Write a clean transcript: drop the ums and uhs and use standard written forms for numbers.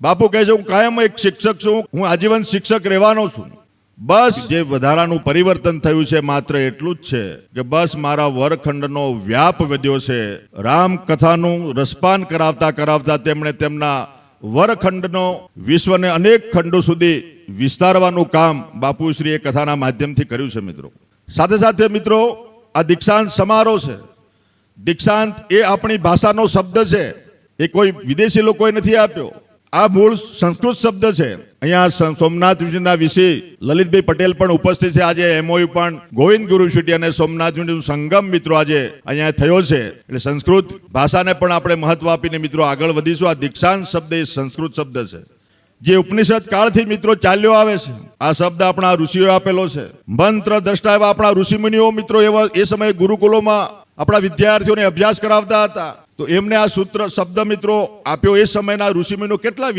બાપુ કહે છે હું કાયમ એક શિક્ષક છું, હું આજીવન શિક્ષક રહેવાનો છું. બસ જે વધારાનું પરિવર્તન થયું છે માત્ર એટલું જ છે કે બસ મારા વર્ગખંડનો વ્યાપ વધ્યો છે. રામકથાનું રસપાન કરાવતા કરાવતા તેમણે તેમના વર્ગખંડનો વિશ્વને અનેક ખંડો સુધી વિસ્તારવાનું કામ બાપુશ્રીએ કથાના માધ્યમથી કર્યું છે. મિત્રો સાથે સાથે મિત્રો આ દીક્ષાંત સમારોહ છે. દીક્ષાંત એ આપણી ભાષાનો શબ્દ છે, એ કોઈ વિદેશી લોકોએ નથી આપ્યો. આ મૂળ સંસ્કૃત શબ્દ છે. અહીંયા સોમનાથજીના વિશે લલિતભાઈ પટેલ પણ ઉપસ્થિત છે. આજે એમઓયુ પણ ગોવિંદ ગુરુસિટી અને સોમનાથજીનું સંગમ મિત્રો આજે અહીંયા થયો છે. એટલે સંસ્કૃત ભાષાને પણ આપણે મહત્વ આપીને મિત્રો આગળ વધીશું. આ દીક્ષાંત શબ્દ એ સંસ્કૃત શબ્દ છે, જે ઉપનિષદ કાળથી મિત્રો ચાલ્યો આવે છે. આ શબ્દ આપણા ઋષિઓએ આપેલો છે. મંત્ર દ્રષ્ટા એવા આપણા ઋષિમુનિઓ મિત્રો એવા એ સમયે ગુરુકુલોમાં આપણા વિદ્યાર્થીઓને અભ્યાસ કરાવતા હતા. તો એમને આ સૂત્ર શબ્દ મિત્રો આપ્યો. એ સમયના ઋષિમુનિઓ કેટલા